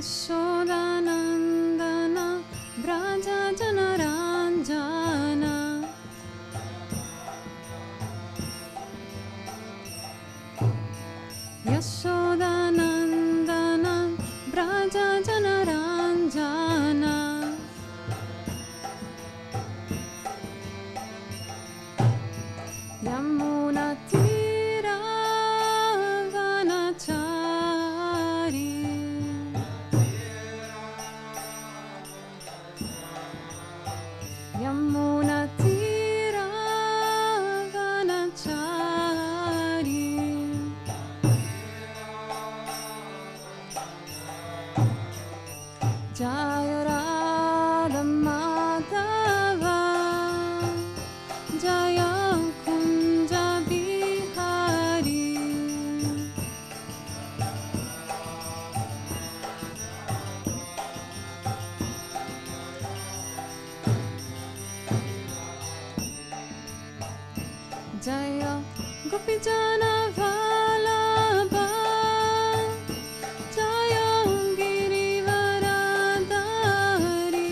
Yashodanandana Braja Janaranjana Yashodanandana Braja Janaranjana Yamuna Tira Vanachari Yamuna Tira Vanachari Jaya Radha Madhava Jaya Kunja Bihari Jaya Gopijana Vallabha Jaya Girivaradhari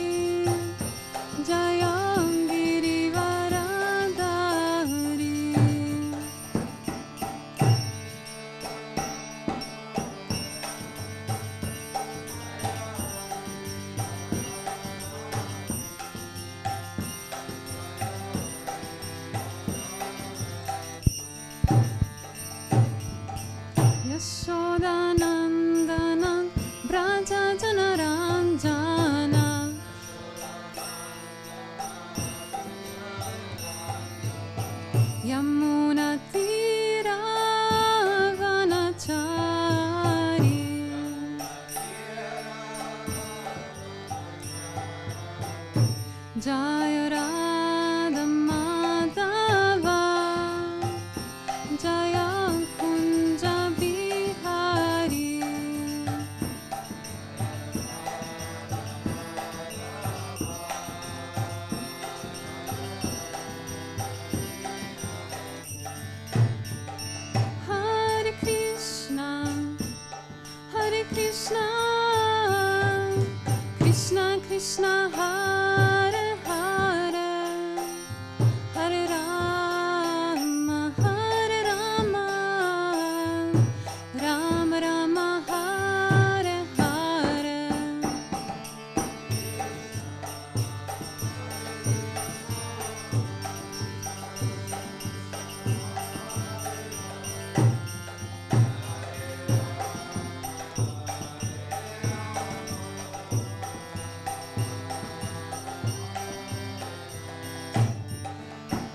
Jaya Girivaradhari Yashodanandana Braja Janaranjana Yamuna Tira Vanachari Jaya Radha Madhava Jaya Kunja Bihari Hare Krishna Hare Krishna Krishna Krishna Hare Hare Hare Rama Hare Rama Rama Rama Hare Hare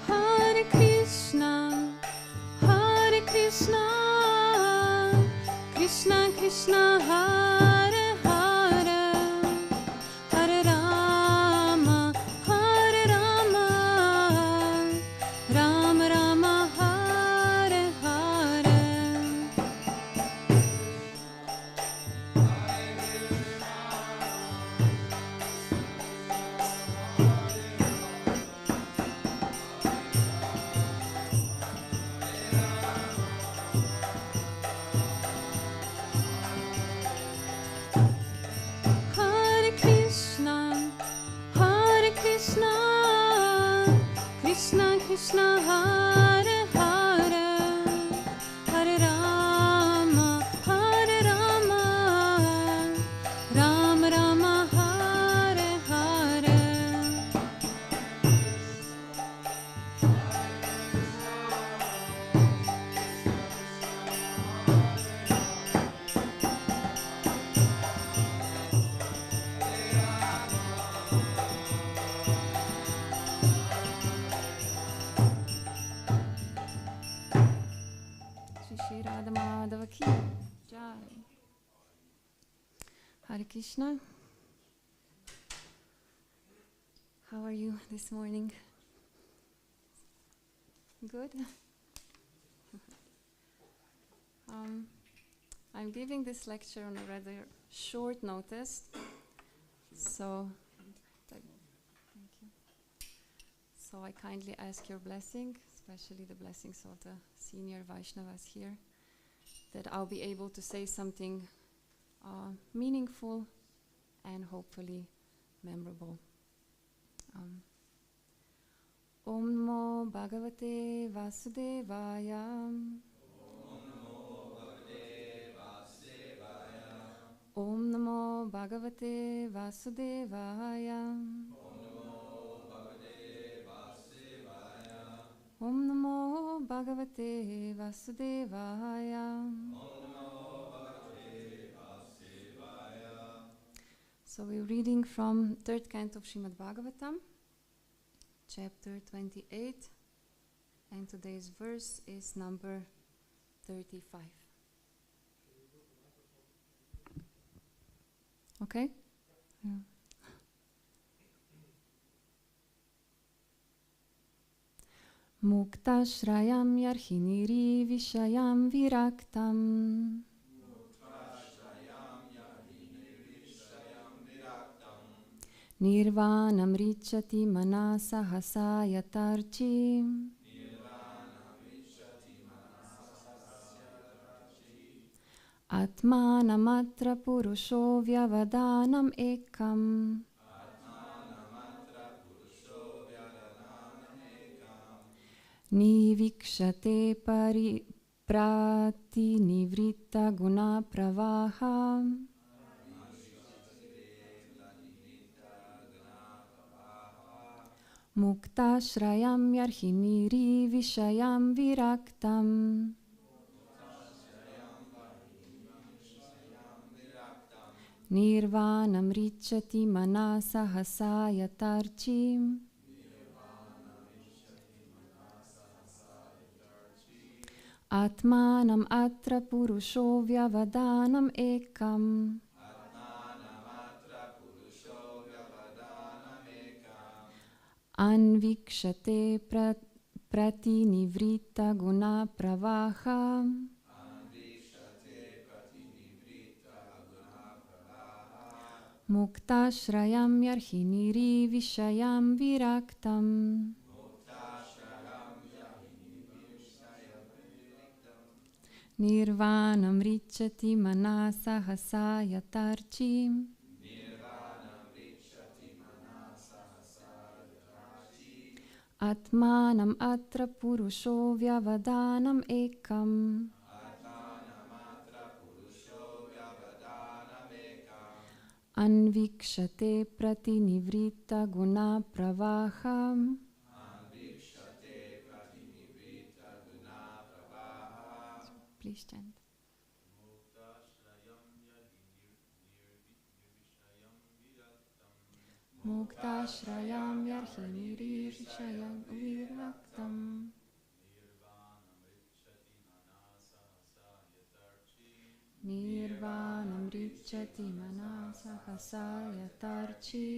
Hare Krishna Hare Krishna Krishna Krishna Hare Hare Hare Rama Hare Rama Rama Rama Hare Hare Hare Krishna Hare Krishna Krishna Krishna Hare Hare Hare Rama Hare Rama Rama Rama Hare Hare Shri Radha Madhava Ki Jai. Hare Krishna. How are you this morning? Good? I'm giving this lecture on a rather short notice, so thank you. So I kindly ask your blessing, especially the blessings of the senior Vaishnavas here, that I'll be able to say something meaningful and hopefully memorable. Om Namo Bhagavate Vasudevaya. Om Namo Bhagavate Vasudevaya. Om Namo Bhagavate Vasudevaya. So we're reading from third canto of Srimad Bhagavatam, chapter 28, and today's verse is number 35. Okay? Yeah. Muktashrayam yarhiniri vishayam viraktam. Nirvanam richati manasa hasayatarchi. Atmanamatra purusho vyavadanam ekam. Nivikshate prati nivritta guna pravaha. Muktashrayam yarhiniri vishayam viraktam. Nirvanam richati manasa hasayatarchi. Atmanam atra purusho vyavadanam ekam. Anvikshate prati nivritta guna pravaha. Muktashrayam yarhiniri vishayam viraktam. Nirvanam richati manasa hasayatarchi. Atmanam atra purusho vyavadanam ekam. Anvikshate prati nivritta guna pravaha. Please chant. Muktashrayam yarhiniri vishayam viraktam. Nirvanam richati manasa hasayatarchi.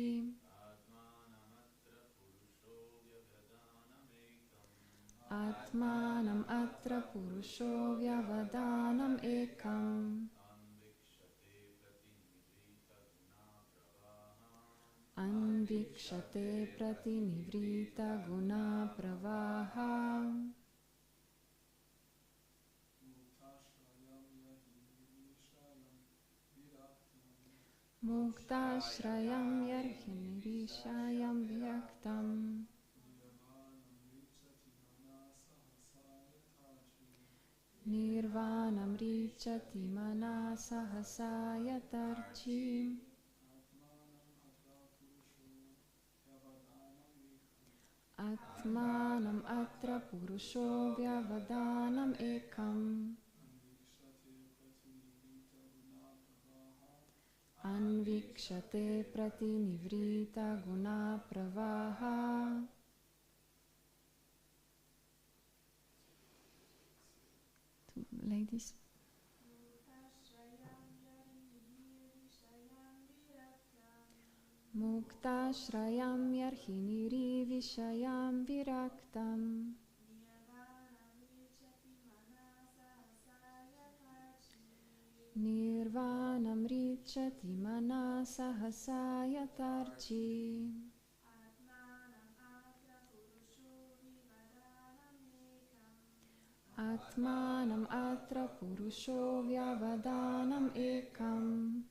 Atmanam atra purusho vyavadanam ekam. Anvikshate prati nivrita guna pravaha. Muktashrayam yarhin vishayam viraktam. Nirvanam richati manasa hasayatarchi. Atmanam atra purusho vyavadanam ekam. Anvikshate prati nivrita guna pravaha. Ladies. Muktashrayam yarhiniri vishayam viraktam. Nirvanam richati manasa hasayatarchi. Atmanam atra purusho vyavadanam ekam.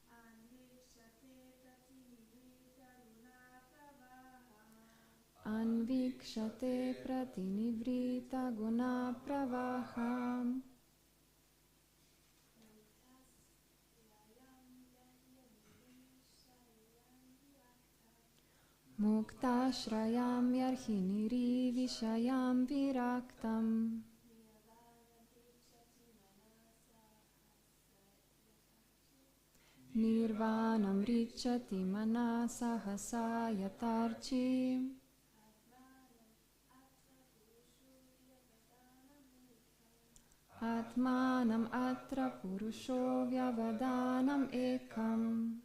Anvikshate pratinivrita guna pravaham. Mukta shrayam yarhiniri vishayam viraktam. Nirvanam richati manasahasa yatarchi. Atmanam atra purusho vyavadanam ekam.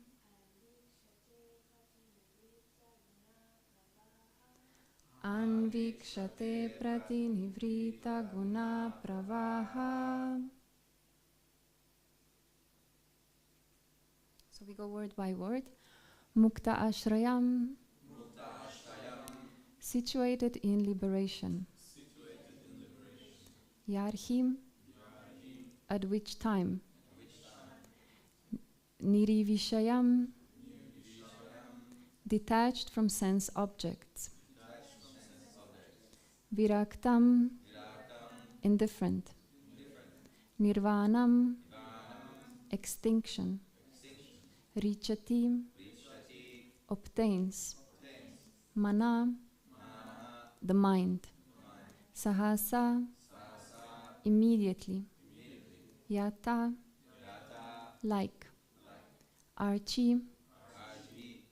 Anvikshate pratinivrita guna pravaha. So we go word by word. Mukta ashrayam, situated in liberation. Yarhim, at which time? Nirivishayam, detached from sense objects. Viraktam, indifferent. Nirvanam, extinction. Richati, obtains. Mana, the mind. Sahasa, immediately. Yata, like. Archi,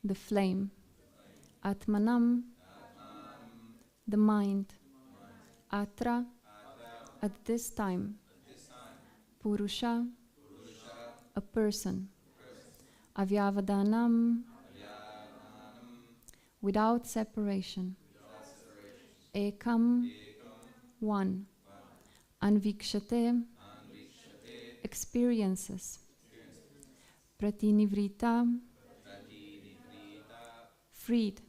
the flame. Atmanam, the mind. Atra, at this time. Purusha, a person. Avyavadanam, without separation. Ekam, one. Anvikshate, experiences. Pratinivrita, freed.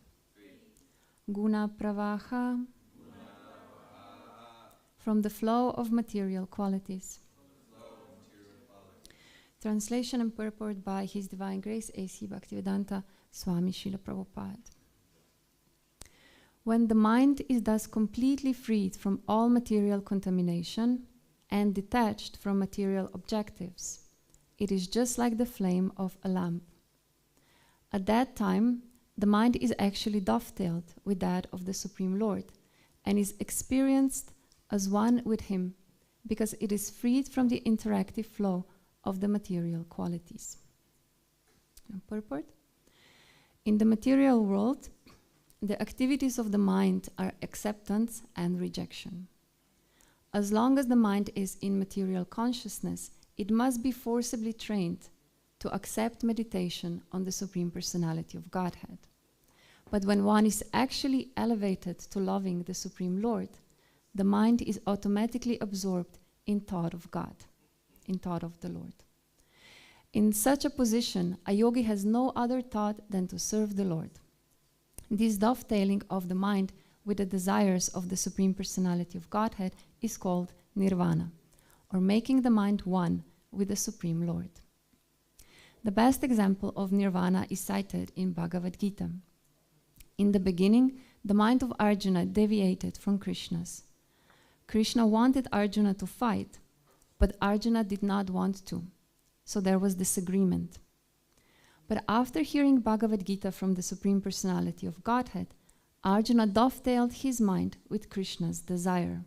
Guna pravaha, from the flow of material qualities. Translation and purport by His Divine Grace A.C. Bhaktivedanta Swami Srila Prabhupada. When the mind is thus completely freed from all material contamination and detached from material objectives, it is just like the flame of a lamp. At that time, the mind is actually dovetailed with that of the Supreme Lord and is experienced as one with Him because it is freed from the interactive flow of the material qualities. Purport. In the material world, the activities of the mind are acceptance and rejection. As long as the mind is in material consciousness, it must be forcibly trained to accept meditation on the Supreme Personality of Godhead. But when one is actually elevated to loving the Supreme Lord, the mind is automatically absorbed in thought of God, in thought of the Lord. In such a position, a yogi has no other thought than to serve the Lord. This dovetailing of the mind with the desires of the Supreme Personality of Godhead is called nirvana, or making the mind one with the Supreme Lord. The best example of nirvana is cited in Bhagavad Gita. In the beginning, the mind of Arjuna deviated from Krishna's. Krishna wanted Arjuna to fight, but Arjuna did not want to, so there was disagreement. But after hearing Bhagavad Gita from the Supreme Personality of Godhead, Arjuna dovetailed his mind with Krishna's desire.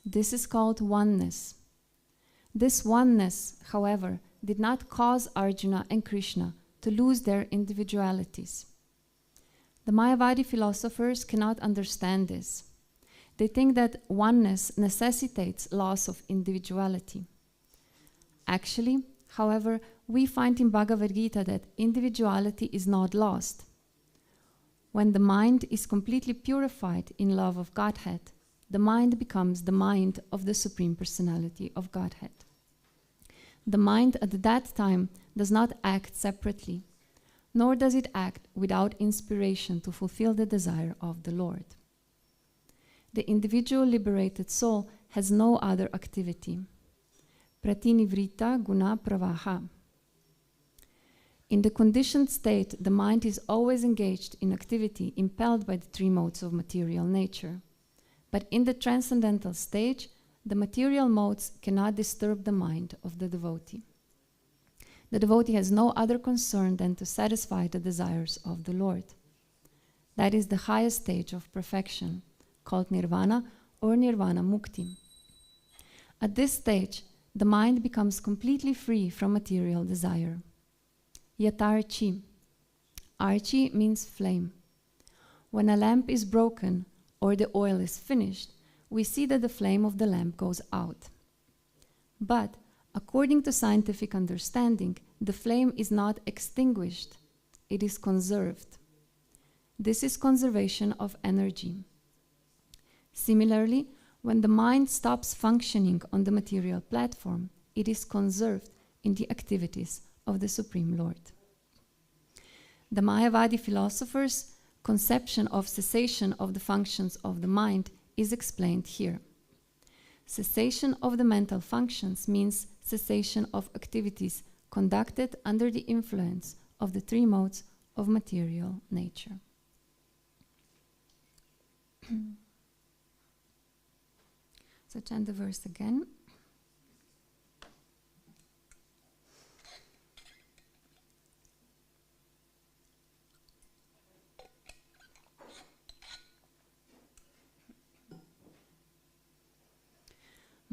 This is called oneness. This oneness, however, did not cause Arjuna and Krishna to lose their individualities. The Mayavadi philosophers cannot understand this. They think that oneness necessitates loss of individuality. Actually, however, we find in Bhagavad Gita that individuality is not lost. When the mind is completely purified in love of Godhead, the mind becomes the mind of the Supreme Personality of Godhead. The mind at that time does not act separately, nor does it act without inspiration to fulfill the desire of the Lord. The individual liberated soul has no other activity. Pratinivrita guna pravaha. In the conditioned state, the mind is always engaged in activity, impelled by the three modes of material nature. But in the transcendental stage, the material modes cannot disturb the mind of the devotee. The devotee has no other concern than to satisfy the desires of the Lord. That is the highest stage of perfection, called nirvana or nirvana mukti. At this stage, the mind becomes completely free from material desire. Yatarchi. Archi means flame. When a lamp is broken or the oil is finished, we see that the flame of the lamp goes out. But according to scientific understanding, the flame is not extinguished, it is conserved. This is conservation of energy. Similarly, when the mind stops functioning on the material platform, it is conserved in the activities of the Supreme Lord. The Mayavadi philosophers' conception of cessation of the functions of the mind is explained here. Cessation of the mental functions means cessation of activities conducted under the influence of the three modes of material nature. So chant the verse again.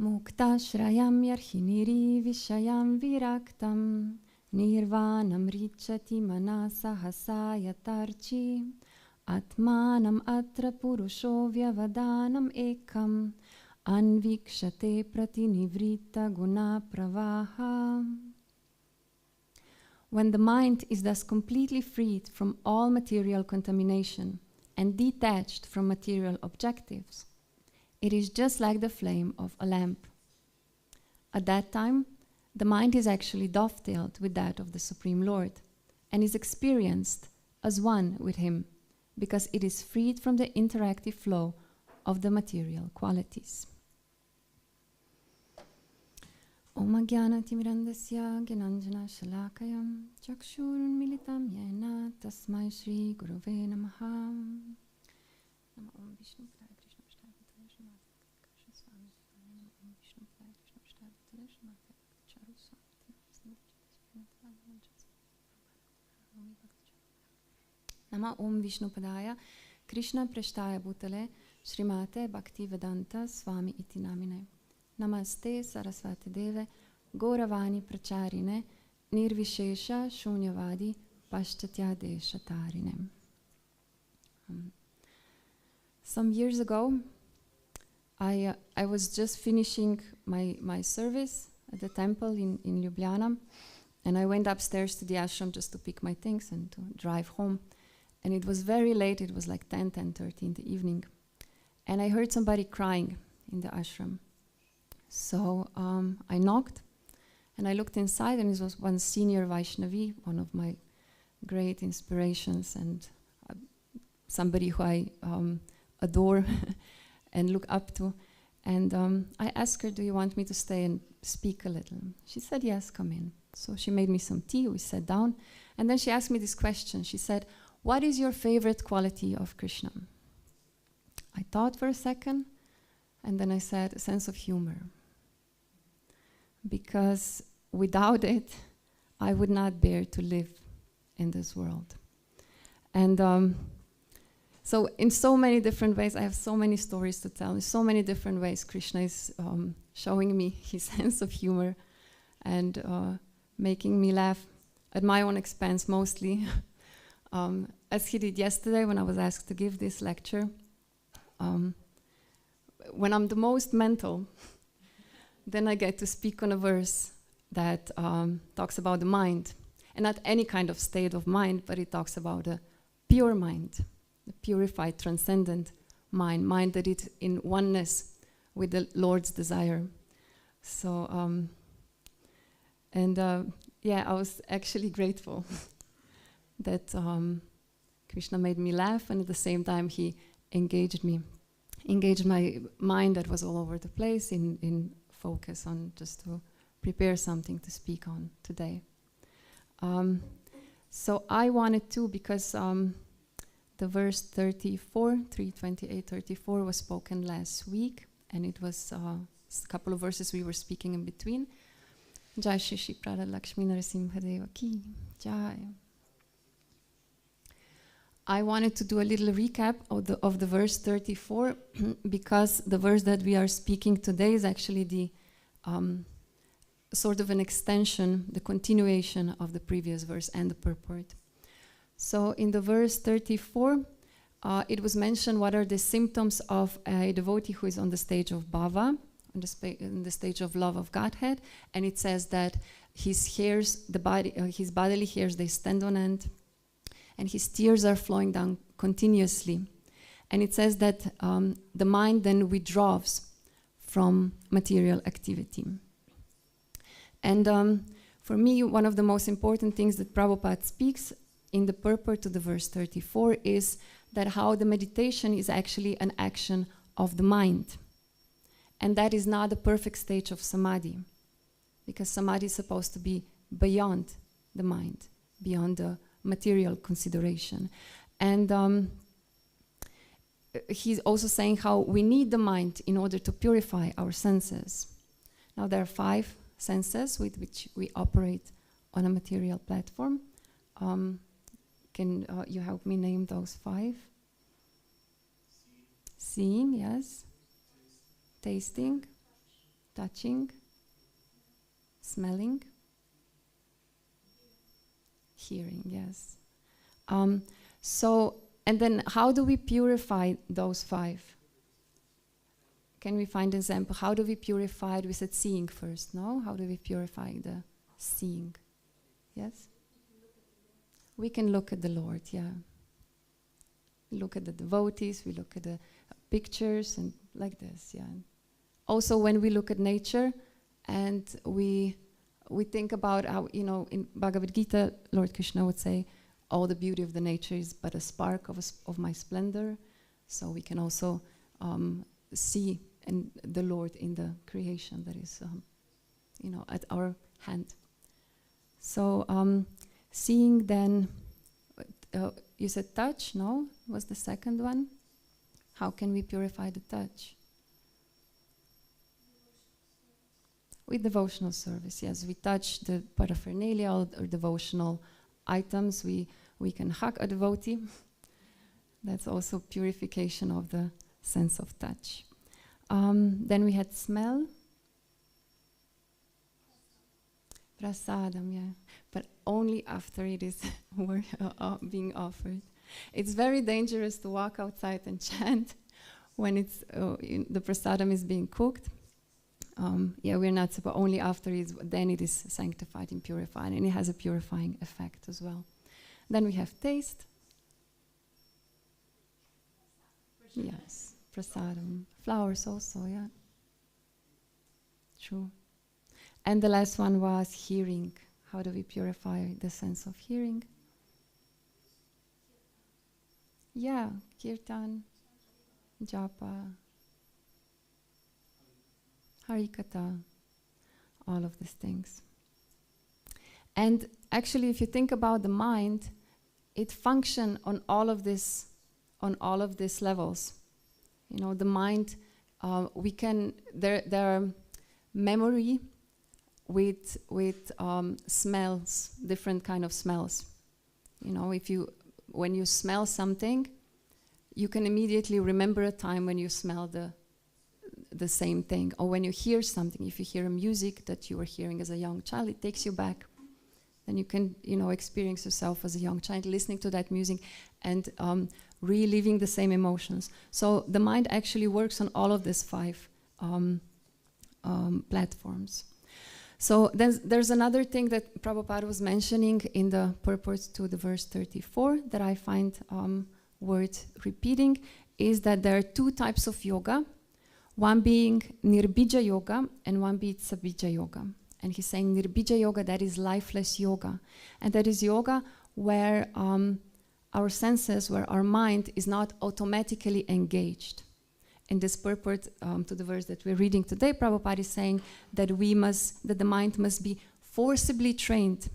Muktashrayam yarhiniri vishayam viraktam nirvanam richati manasa hasayatarchi atmanam atra purusho vyavadanam ekam anvikshate pratinivrita guna pravaha. When the mind is thus completely freed from all material contamination and detached from material objectives, it is just like the flame of a lamp. At that time, the mind is actually dovetailed with that of the Supreme Lord and is experienced as one with Him because it is freed from the interactive flow of the material qualities. Om Jnana Timirandasya Gyananjana Shalakayam Chakshurun Militam Yena Tasmai Shri Gurave Namaha. Nama Om Vishnu Padaya Krishna Prasthaya Bhutale Srimad Krishna Swami Nama Om Vishnu Padaya Krishna Prasthaya Bhutale Srimad Charu Swami Nama Om Vishnu Padaya Krishna Prasthaya Bhutale Srimate Bhaktivedanta Swami Iti Namine. Namaste Saraswati Deve Gauravani Pracharine Nirvishesha Shunyavadi Paschatya Deshatarine. Some years ago, I was just finishing my service at the temple in Ljubljana, and I went upstairs to the ashram just to pick my things and to drive home. And it was very late, it was like 10:30 in the evening. And I heard somebody crying in the ashram. So I knocked, and I looked inside, and it was one senior Vaishnavi, one of my great inspirations, and somebody who I adore and look up to. And I asked her, do you want me to stay and speak a little? She said, yes, come in. So she made me some tea, we sat down, and then she asked me this question. She said, what is your favorite quality of Krishna? I thought for a second, and then I said, a sense of humor. Because without it, I would not bear to live in this world. And so in so many different ways, I have so many stories to tell. In so many different ways, Krishna is showing me his sense of humor and making me laugh at my own expense mostly. As he did yesterday when I was asked to give this lecture. When I'm the most mental, then I get to speak on a verse that talks about the mind. And not any kind of state of mind, but it talks about a pure mind, a purified, transcendent mind that is in oneness with the Lord's desire. So, I was actually grateful that Krishna made me laugh, and at the same time he engaged me engaged my mind that was all over the place in focus on just to prepare something to speak on today. So I wanted to, because the verse 34, 3:28-34 was spoken last week, and it was a couple of verses we were speaking in between. Jai Shri Shri Prada Lakshmi Narasimhadeva Ki Jai. I wanted to do a little recap of the verse 34 because the verse that we are speaking today is actually the sort of an extension, the continuation of the previous verse and the purport. So in the verse 34, it was mentioned what are the symptoms of a devotee who is on the stage of bhava, on the stage of love of Godhead, and it says that his hairs, his bodily hairs, they stand on end, and his tears are flowing down continuously. And it says that the mind then withdraws from material activity. And for me, one of the most important things that Prabhupada speaks in the purport to the verse 34 is that how the meditation is actually an action of the mind. And that is not the perfect stage of samadhi, because samadhi is supposed to be beyond the mind, beyond the material consideration. And he's also saying how we need the mind in order to purify our senses. Now there are 5 senses with which we operate on a material platform. Can you help me name those 5? Seeing, yes. Tasting, touching, smelling, hearing, yes. And then how do we purify those 5? Can we find an example? How do we purify it? We said seeing first, no? How do we purify the seeing? Yes? We can look at the Lord, yeah. We look at the devotees, we look at the pictures and like this, yeah. Also when we look at nature and we think about how, in Bhagavad Gita, Lord Krishna would say, all the beauty of the nature is but a spark of my splendor. So we can also see the Lord in the creation that is, at our hand. So seeing then, you said touch, no? Was the second one? How can we purify the touch? With devotional service, yes. We touch the paraphernalia or devotional items. We can hug a devotee. That's also purification of the sense of touch. Then we had smell. Prasadam, yeah. But only after it is being offered. It's very dangerous to walk outside and chant when it's the prasadam is being cooked. We're not supposed, only after then it is sanctified and purified, and it has a purifying effect as well. Then we have taste. Yes, prasadam. Flowers also, yeah. True. And the last one was hearing. How do we purify the sense of hearing? Yeah, kirtan, japa, harikatha, all of these things. And actually, if you think about the mind, it functions on all of these levels. The mind, there are memory with smells, different kind of smells. When you smell something, you can immediately remember a time when you smell the same thing. Or when you hear something, if you hear a music that you were hearing as a young child, it takes you back. Then you can, experience yourself as a young child listening to that music and reliving the same emotions. So the mind actually works on all of these 5 platforms. So there's another thing that Prabhupada was mentioning in the purport to the verse 34 that I find worth repeating, is that there are 2 types of yoga, one being nirbija yoga and one being sabija yoga. And he's saying nirbija yoga, that is lifeless yoga. And that is yoga where our senses, where our mind is not automatically engaged. in this purport to the verse that we're reading today, Prabhupada is saying that that the mind must be forcibly trained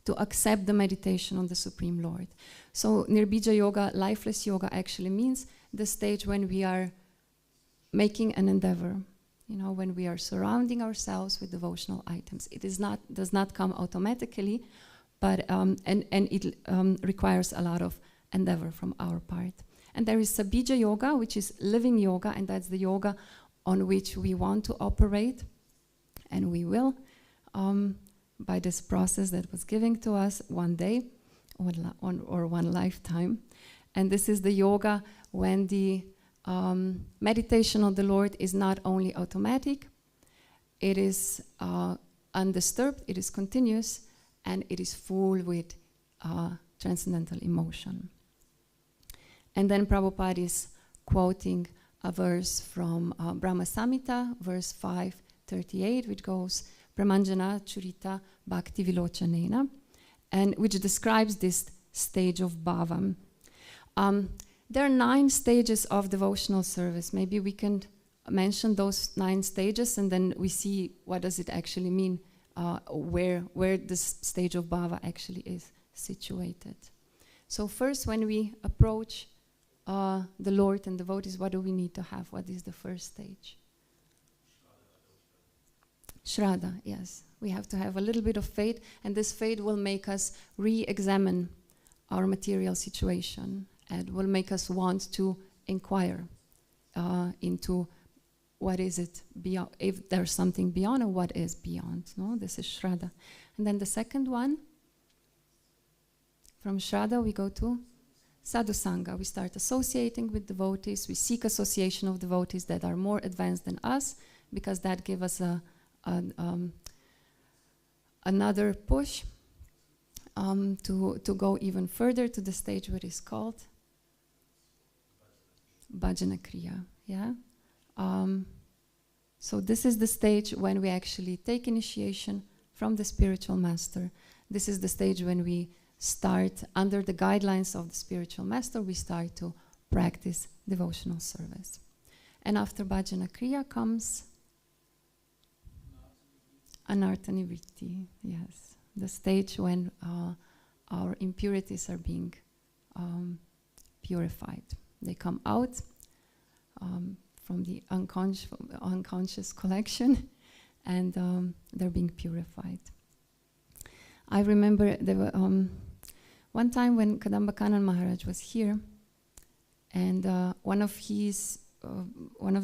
to accept the meditation on the Supreme Lord. So Nirbija Yoga, lifeless yoga, actually means the stage when we are making an endeavor, when we are surrounding ourselves with devotional items. It does not come automatically, but and it requires a lot of endeavor from our part. And there is Sabija Yoga, which is living yoga, and that's the yoga on which we want to operate, and we will, by this process that was given to us one day, or one lifetime. And this is the yoga when the meditation on the Lord is not only automatic, it is undisturbed, it is continuous, and it is full with transcendental emotion. And then Prabhupada is quoting a verse from Brahma Samhita, verse 538, which goes, Pramanjana Churita Bhakti Vilochanena, and which describes this stage of bhava. There are 9 stages of devotional service. Maybe we can mention those 9 stages, and then we see what does it actually mean, where this stage of bhava actually is situated. So first, when we approach the Lord and devotees, what do we need to have? What is the first stage? Shraddha, yes. We have to have a little bit of faith, and this faith will make us re-examine our material situation and will make us want to inquire into what is it beyond, if there's something beyond, or what is beyond. No, this is Shraddha. And then the second one, from Shraddha we go to Sadhusanga. We start associating with devotees. We seek association of devotees that are more advanced than us, because that gives us another push to go even further to the stage where it's called Bhajana Kriya. Yeah. So this is the stage when we actually take initiation from the spiritual master. This is the stage when we start, under the guidelines of the spiritual master, we start to practice devotional service. And after Bhajana Kriya comes Anartha-nivritti, yes, the stage when our impurities are being purified. They come out from the unconscious collection, and they're being purified. I remember there were one time when Kadamba Kanan Maharaj was here, and one of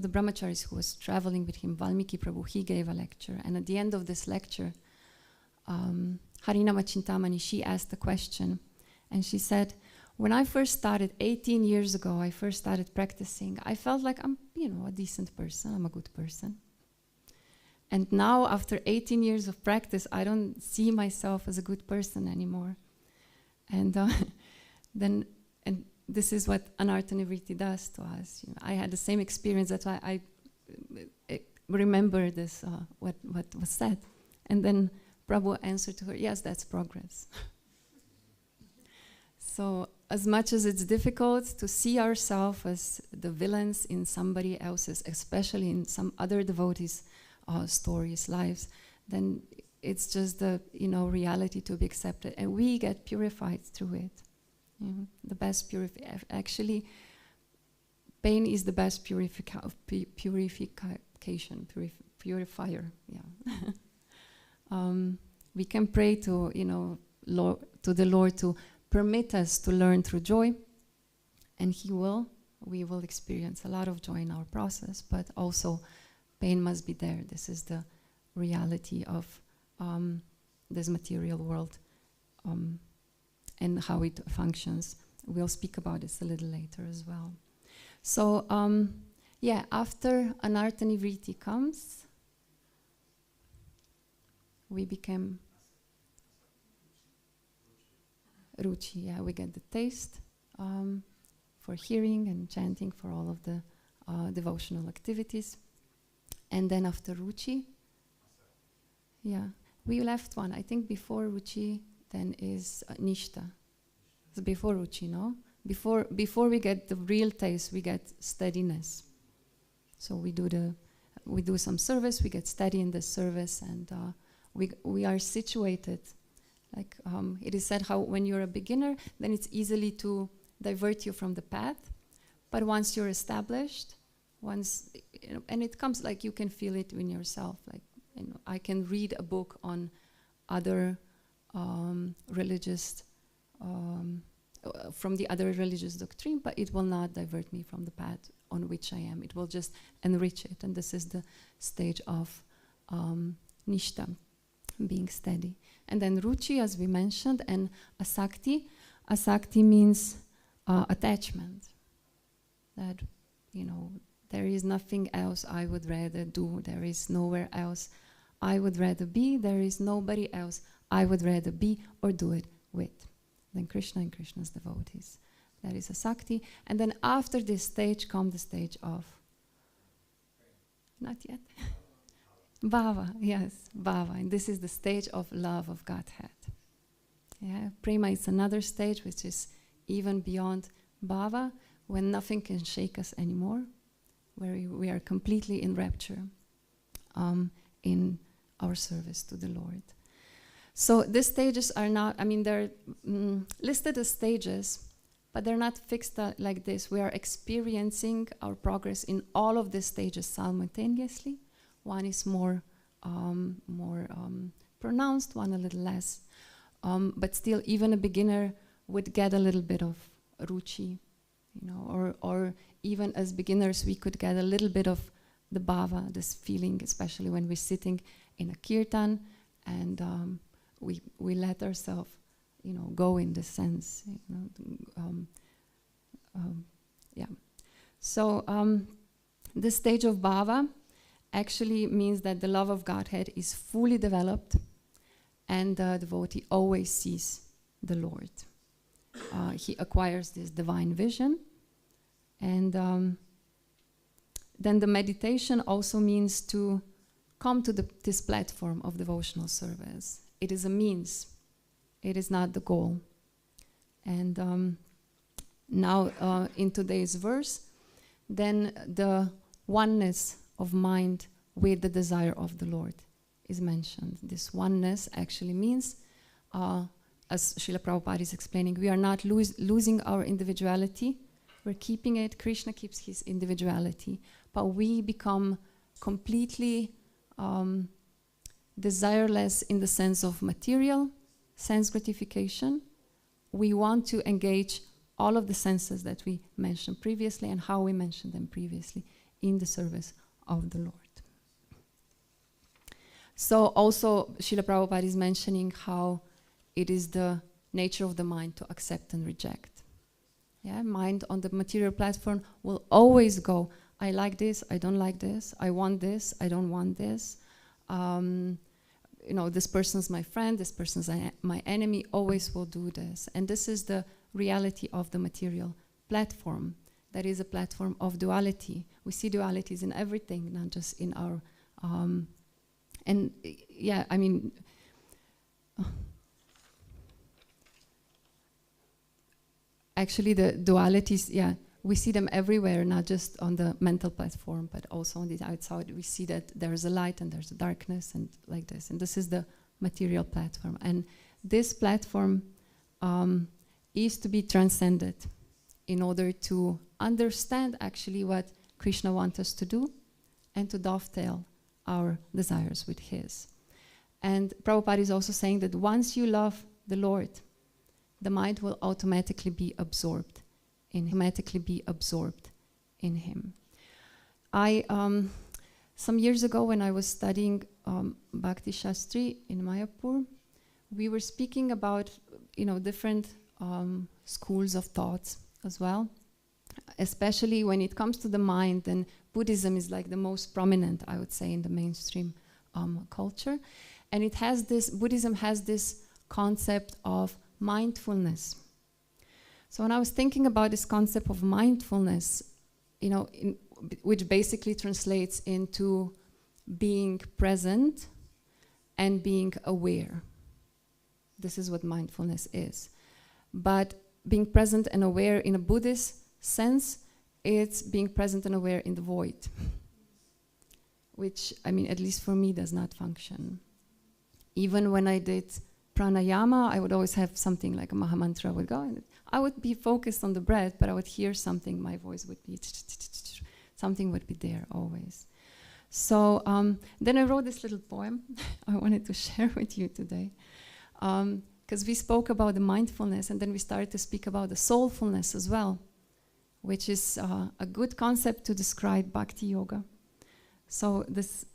the brahmacharis who was traveling with him, Valmiki Prabhu, he gave a lecture. And at the end of this lecture, Harinama Chintamani, she asked a question. And she said, when I first started, 18 years ago, I first started practicing, I felt like I'm, a decent person, I'm a good person. And now, after 18 years of practice, I don't see myself as a good person anymore. And and this is what Anartha-nivritti does to us. I had the same experience. That's why I remember this, what was said. And then Prabhu answered to her, yes, that's progress. So as much as it's difficult to see ourselves as the villains in somebody else's, especially in some other devotees' stories, lives, then it's just the reality to be accepted. And we get purified through it. The best actually, pain is the best purifier. Yeah. We can pray to to the Lord to permit us to learn through joy, and we will experience a lot of joy in our process. But also, pain must be there. This is the reality of this material world. And how it functions. We'll speak about this a little later as well. So, after Anartha-nivritti comes, we become Ruchi. Yeah, we get the taste for hearing and chanting, for all of the devotional activities. And then after Ruchi, we left one. I think before Ruchi, then is Nishta. So before Ruchi, no? before we get the real taste, we get steadiness. So we do some service, we get steady in the service, and we are situated. Like it is said, how when you're a beginner, then it's easily to divert you from the path. But once you're established, and it comes like you can feel it in yourself. Like, I can read a book on other religious, from the other religious doctrine, but it will not divert me from the path on which I am. It will just enrich it, and this is the stage of nishta, being steady. And then ruchi, as we mentioned, and asakti. Asakti means attachment. That, there is nothing else I would rather do. There is nowhere else I would rather be. There is nobody else I would rather be or do it with than Krishna and Krishna's devotees. That is asakti. And then after this stage comes the stage of, not yet, bhava, yes, bhava. And this is the stage of love of Godhead. Yeah, prema is another stage which is even beyond bhava, when nothing can shake us anymore, where we are completely in rapture in our service to the Lord. So these stages are not, they're listed as stages, but they're not fixed like this. We are experiencing our progress in all of these stages simultaneously. One is more pronounced, one a little less. But still, even a beginner would get a little bit of ruchi, or even as beginners, we could get a little bit of the bhava, this feeling, especially when we're sitting in a kirtan and we let ourselves, go in the sense, yeah. So this stage of bhava actually means that the love of Godhead is fully developed, and the devotee always sees the Lord. He acquires this divine vision, and then the meditation also means to come to this platform of devotional service. It is a means. It is not the goal. And now in today's verse, then the oneness of mind with the desire of the Lord is mentioned. This oneness actually means, as Srila Prabhupada is explaining, we are not losing our individuality. We're keeping it. Krishna keeps his individuality. But we become completely desireless in the sense of material, sense gratification. We want to engage all of the senses that we mentioned previously and how we mentioned them previously in the service of the Lord. So also Srila Prabhupada is mentioning how it is the nature of the mind to accept and reject. Yeah, mind on the material platform will always go, I like this, I don't like this, I want this, I don't want this. This person's my friend, this person's my enemy, always will do this. And this is the reality of the material platform. That is a platform of duality. We see dualities in everything, not just in our... Actually, the dualities, we see them everywhere, not just on the mental platform, but also on the outside. We see that there's a light and there's a darkness and like this. And this is the material platform. And this platform is to be transcended in order to understand actually what Krishna wants us to do and to dovetail our desires with his. And Prabhupada is also saying that once you love the Lord, the mind will automatically be absorbed in him. Some years ago when I was studying Bhakti Shastri in Mayapur, we were speaking about different schools of thoughts as well, especially when it comes to the mind. And Buddhism is like the most prominent, I would say, in the mainstream culture. And Buddhism has this concept of mindfulness. So when I was thinking about this concept of mindfulness, which basically translates into being present and being aware. This is what mindfulness is. But being present and aware in a Buddhist sense, it's being present and aware in the void, which, I mean, at least for me, does not function. Even when I did pranayama, I would always have something like a Mahamantra would go, and I would be focused on the breath, but I would hear something, my voice would be, something would be there always. So then I wrote this little poem I wanted to share with you today. Because we spoke about the mindfulness, and then we started to speak about the soulfulness as well, which is a good concept to describe bhakti yoga. So this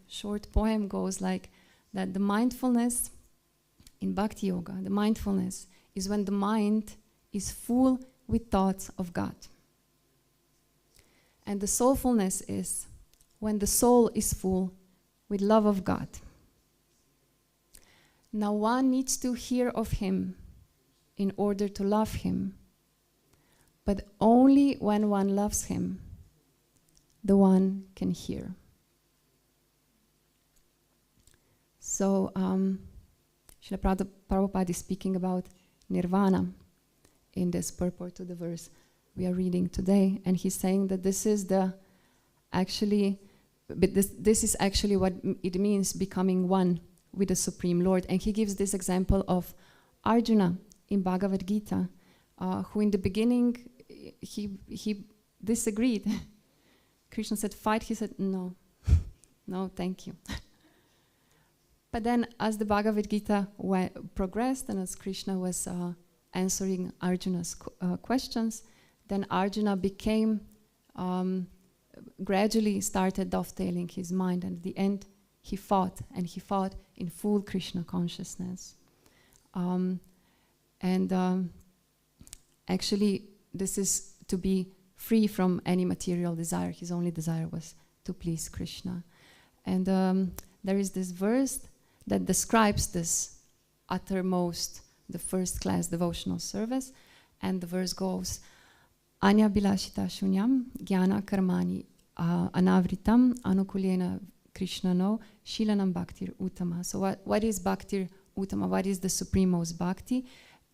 short poem goes like that: the mindfulness in bhakti yoga, the mindfulness is when the mind is full with thoughts of God. And the soulfulness is when the soul is full with love of God. Now one needs to hear of Him in order to love Him, but only when one loves Him, the one can hear. So Srila Prabhupada is speaking about nirvana in this purport to the verse we are reading today, and he's saying that this is this is actually what it means, becoming one with the Supreme Lord. And he gives this example of Arjuna in Bhagavad Gita, who in the beginning he disagreed. Krishna said, fight. He said, no, no, thank you. But then as the Bhagavad Gita progressed, and as Krishna was answering Arjuna's questions, then Arjuna became, gradually started dovetailing his mind, and at the end he fought, and he fought in full Krishna consciousness. Actually, this is to be free from any material desire. His only desire was to please Krishna. And there is this verse that describes this uttermost, the first class devotional service, and the verse goes, Anya bilashita shunyam jnana karmani anavritam anukulena krishnano shilanam bhaktir uttama. So what is bhaktir uttama? What is the supremmost bhakti?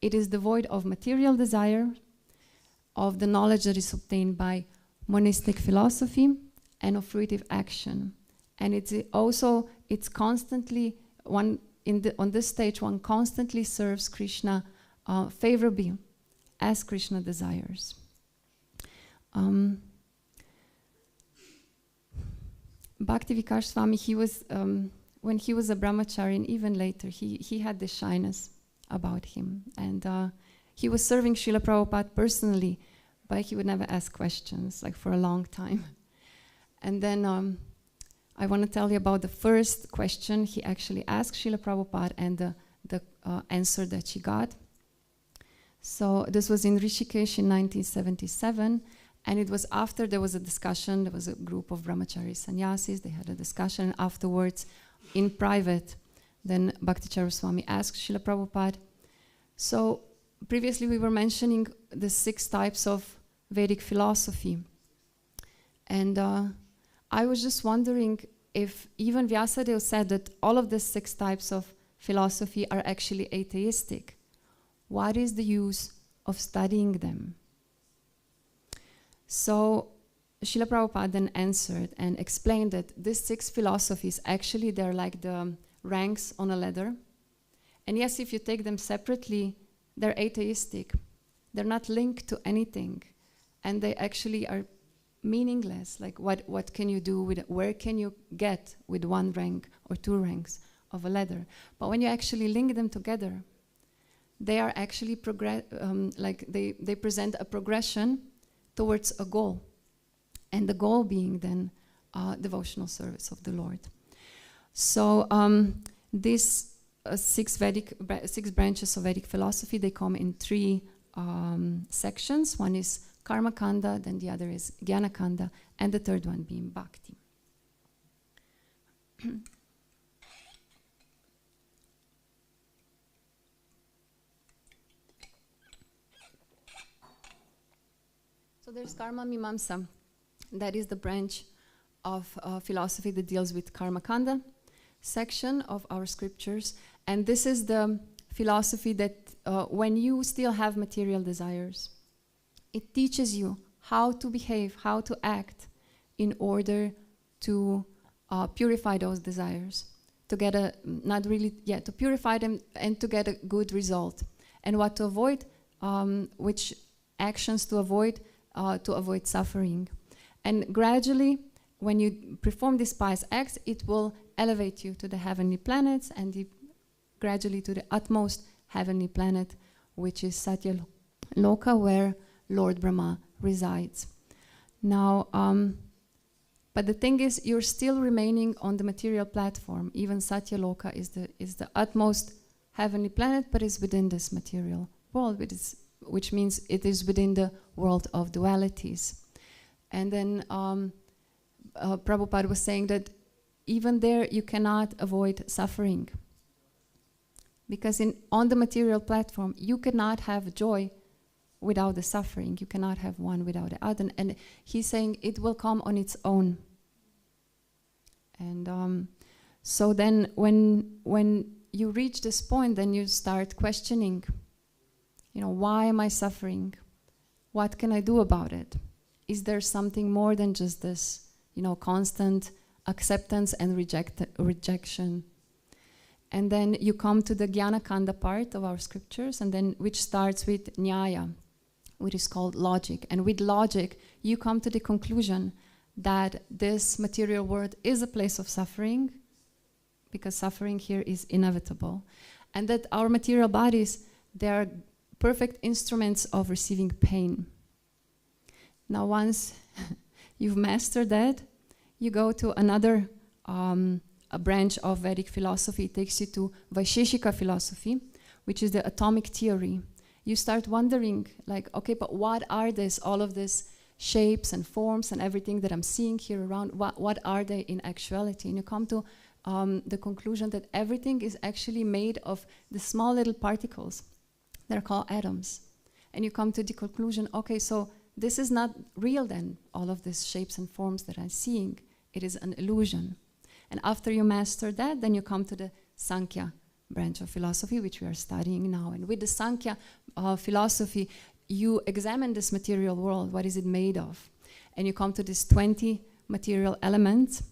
It is devoid of material desire, of the knowledge that is obtained by monistic philosophy, and of fruitive action. And it's constantly on this stage one constantly serves Krishna favorably as Krishna desires. Bhakti Vikas Swami, he was when he was a brahmachari, and even later, he had this shyness about him, and he was serving Srila Prabhupada personally, but he would never ask questions, like for a long time. And then I want to tell you about the first question he actually asked Srila Prabhupada, and the answer that she got. So this was in Rishikesh in 1977, and it was after there was a discussion. There was a group of brahmachari sannyasis. They had a discussion, and afterwards, in private, then Bhakticharya Swami asked Srila Prabhupada, so previously we were mentioning the 6 types of Vedic philosophy, and I was just wondering if even Vyasadeva said that all of the 6 types of philosophy are actually atheistic. What is the use of studying them? So Srila Prabhupada then answered and explained that these 6 philosophies, actually they're like the ranks on a ladder. And yes, if you take them separately, they're atheistic. They're not linked to anything. And they actually are meaningless. Like what can you do with it? Where can you get with 1 rank or 2 ranks of a ladder? But when you actually link them together, they are actually they present a progression towards a goal, and the goal being then devotional service of the Lord. So these 6 branches of Vedic philosophy, they come in 3 sections. One is Karma Kanda, then the other is Jnana Kanda, and the third one being Bhakti. So there's Karma Mimamsa. That is the branch of philosophy that deals with Karma Kanda section of our scriptures. And this is the philosophy that when you still have material desires, it teaches you how to behave, how to act in order to purify those desires, to get to purify them and to get a good result, and what to avoid, which actions to avoid suffering. And gradually, when you perform these pious acts, it will elevate you to the heavenly planets and gradually to the utmost heavenly planet, which is Satya Loka, where Lord Brahma resides. Now, but the thing is, you're still remaining on the material platform. Even Satya Loka is the utmost heavenly planet, but is within this material world, which means it is within the world of dualities. And then Prabhupada was saying that even there you cannot avoid suffering. Because on the material platform, you cannot have joy without the suffering. You cannot have one without the other. And he's saying it will come on its own. And so then when you reach this point, then you start questioning, why am I suffering? What can I do about it? Is there something more than just this, constant acceptance and rejection? And then you come to the Jnana Kanda part of our scriptures, and then which starts with Nyaya, which is called logic. And with logic, you come to the conclusion that this material world is a place of suffering, because suffering here is inevitable. And that our material bodies, they are perfect instruments of receiving pain. Now, once you've mastered that, you go to another a branch of Vedic philosophy. It takes you to Vaisheshika philosophy, which is the atomic theory. You start wondering, okay, but what are all of these shapes and forms and everything that I'm seeing here around, what are they in actuality? And you come to the conclusion that everything is actually made of the small little particles that are called atoms. And you come to the conclusion, okay, so this is not real then, all of these shapes and forms that I'm seeing. It is an illusion. And after you master that, then you come to the Sankhya branch of philosophy, which we are studying now. And with the Sankhya philosophy, you examine this material world, what is it made of? And you come to these 20 material elements.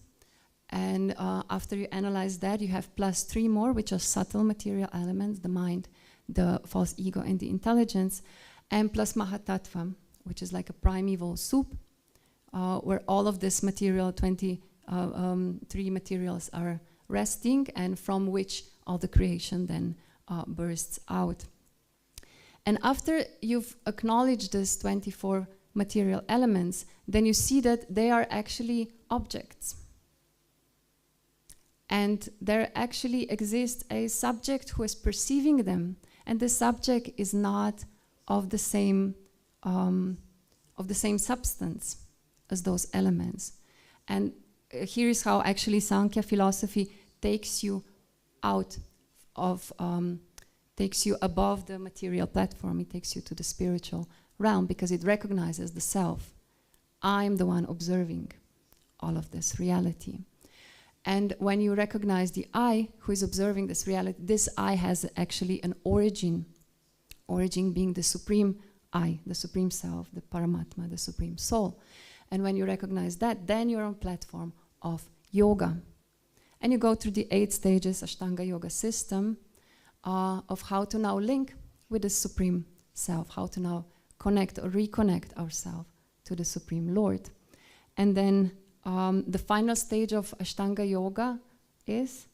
And after you analyze that, you have plus 3 more, which are subtle material elements, the mind, the false ego, and the intelligence, and plus Mahatattva, which is like a primeval soup, where all of this material, 23 materials are resting, and from which all the creation then bursts out. And after you've acknowledged these 24 material elements, then you see that they are actually objects. And there actually exists a subject who is perceiving them, and the subject is not of the same substance as those elements. And here is how actually Sankhya philosophy takes you out of, takes you above the material platform. It takes you to the spiritual realm, because it recognizes the self. I'm the one observing all of this reality. And when you recognize the I who is observing this reality, this I has actually an origin being the supreme I, the supreme self, the Paramatma, the supreme soul. And when you recognize that, then you're on platform of yoga. And you go through the 8 stages Ashtanga yoga system of how to now link with the supreme self, how to now connect or reconnect ourselves to the supreme Lord. And then the final stage of Ashtanga yoga is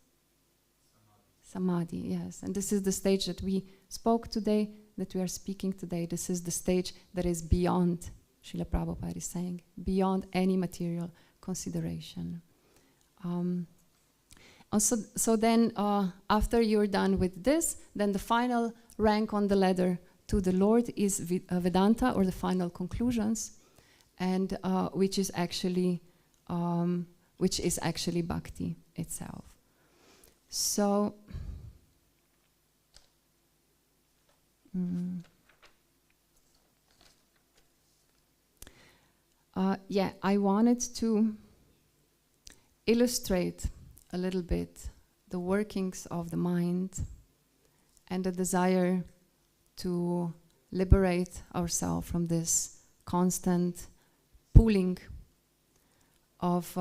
Samadhi, yes. And this is the stage that we spoke today, that we are speaking today. This is the stage that is beyond, Srila Prabhupada is saying, beyond any material consideration. So then, after you're done with this, then the final rank on the ladder to the Lord is Vedanta, or the final conclusions, and which is actually bhakti itself. So, I wanted to illustrate a little bit the workings of the mind and the desire to liberate ourselves from this constant pulling of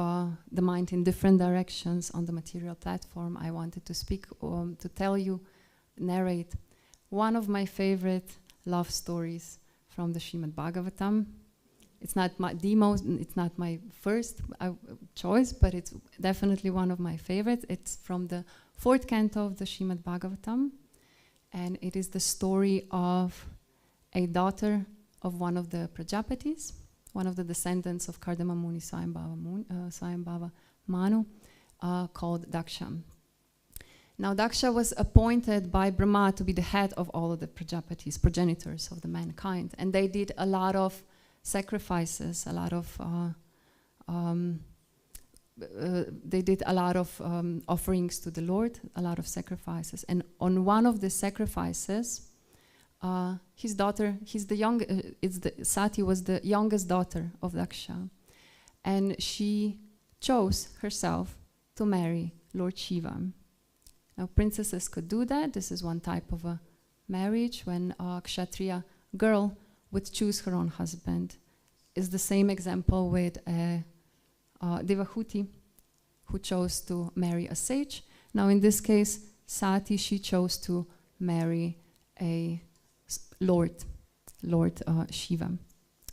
the mind in different directions on the material platform. I wanted to speak, to tell you, narrate one of my favorite love stories from the Srimad Bhagavatam. It's not it's not my first choice, but it's definitely one of my favorites. It's from the 4th canto of the Srimad Bhagavatam, and it is the story of a daughter of one of the Prajapatis, one of the descendants of Kardama Muni Swayambhava Manu, called Daksha. Now Daksha was appointed by Brahma to be the head of all of the Prajapatis, progenitors of the mankind, and they did a lot of sacrifices, a lot of offerings to the Lord, a lot of sacrifices. And on one of the sacrifices, his daughter, Sati was the youngest daughter of Daksha, and she chose herself to marry Lord Shiva. Now princesses could do that. This is one type of a marriage when a Kshatriya girl would choose her own husband. Is the same example with Devahuti, who chose to marry a sage. Now in this case, Sati, she chose to marry a Lord Shiva.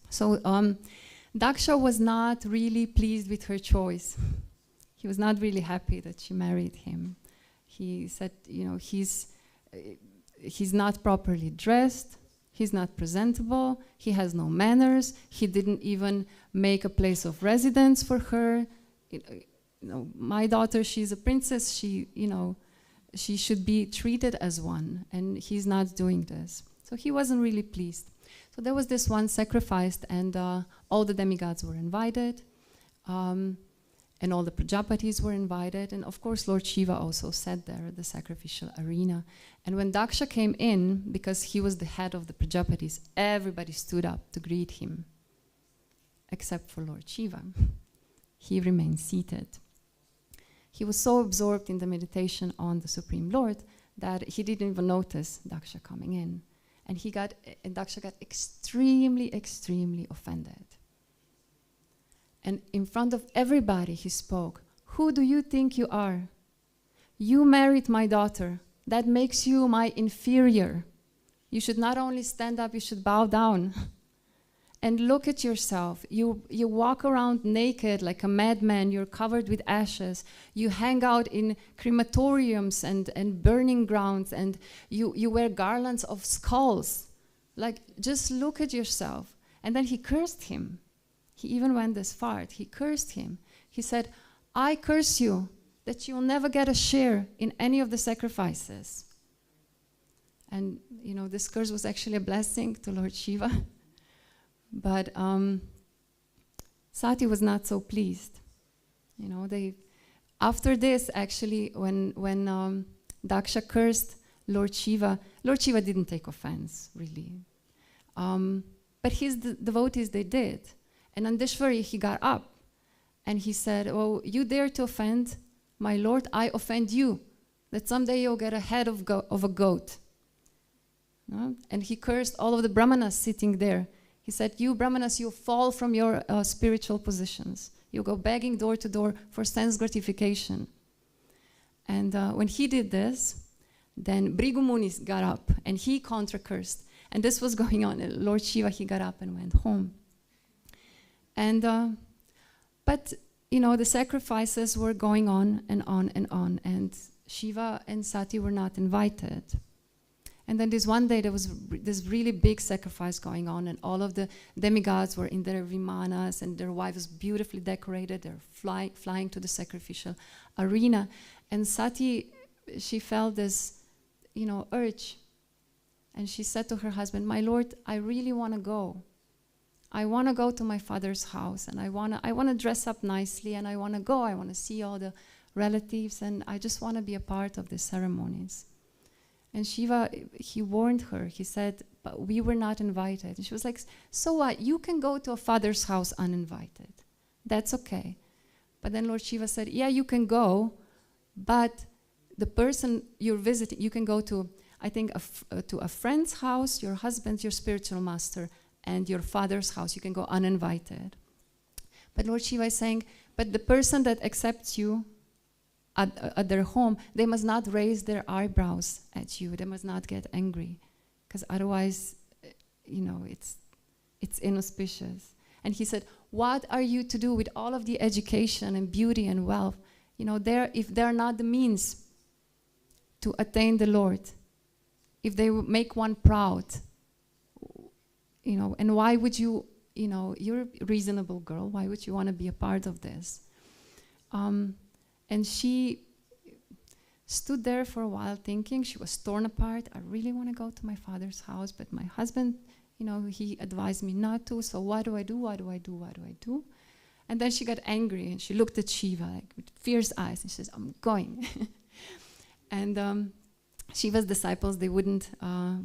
So Daksha was not really pleased with her choice. He was not really happy that she married him. He said, you know, he's not properly dressed, he's not presentable, he has no manners, he didn't even make a place of residence for her. My daughter, she's a princess, she should be treated as one, and he's not doing this. So he wasn't really pleased. So there was this one sacrificed, and all the demigods were invited, and all the Prajapatis were invited, and of course Lord Shiva also sat there at the sacrificial arena. And when Daksha came in, because he was the head of the Prajapatis, everybody stood up to greet him, except for Lord Shiva. He remained seated. He was so absorbed in the meditation on the Supreme Lord that he didn't even notice Daksha coming in. And Daksha got extremely, extremely offended. And in front of everybody he spoke, "Who do you think you are? You married my daughter. That makes you my inferior. You should not only stand up, you should bow down. And look at yourself. You walk around naked like a madman. You're covered with ashes. You hang out in crematoriums and burning grounds, and you wear garlands of skulls. Like, just look at yourself." And then he cursed him. He even went this far. He cursed him. He said, "I curse you that you'll never get a share in any of the sacrifices." And, you know, this curse was actually a blessing to Lord Shiva. But Sati was not so pleased. You know, after this, actually, when Daksha cursed Lord Shiva didn't take offense, really. But his devotees, they did. And Nandeshwari, he got up and he said, "Oh, you dare to offend my Lord? I offend you, that someday you'll get a head of a goat." No? And he cursed all of the brahmanas sitting there. He said, "You brahmanas, you fall from your spiritual positions. You go begging door to door for sense gratification." And when he did this, then Bhrigu Muni got up and he contra-cursed. And this was going on. And Lord Shiva, he got up and went home. And but you know, the sacrifices were going on and on and on, and Shiva and Sati were not invited. And then this one day there was this really big sacrifice going on, and all of the demigods were in their vimanas, and their wives beautifully decorated. They're flying to the sacrificial arena, and Sati, she felt this, you know, urge, and she said to her husband, "My lord, I really want to go. I want to go to my father's house, and I want to dress up nicely, and I want to go. I want to see all the relatives, and I just want to be a part of the ceremonies." And Shiva, he warned her. He said, "But we were not invited." And she was like, "So what? You can go to a father's house uninvited. That's okay." But then Lord Shiva said, "Yeah, you can go, but the person you're visiting, you can go to I think to a friend's house, your husband, your spiritual master, and your father's house, you can go uninvited. But Lord Shiva is saying, but the person that accepts you at their home, they must not raise their eyebrows at you. They must not get angry, because otherwise, it's inauspicious. And he said, what are you to do with all of the education and beauty and wealth? If they're not the means to attain the Lord, if they make one proud, and why would you, you're a reasonable girl, why would you want to be a part of this? And she stood there for a while thinking. She was torn apart. I really want to go to my father's house, but my husband, he advised me not to, so what do I do, what do I do, what do I do? And then she got angry and she looked at Shiva like with fierce eyes and she says, I'm going. And Shiva's disciples,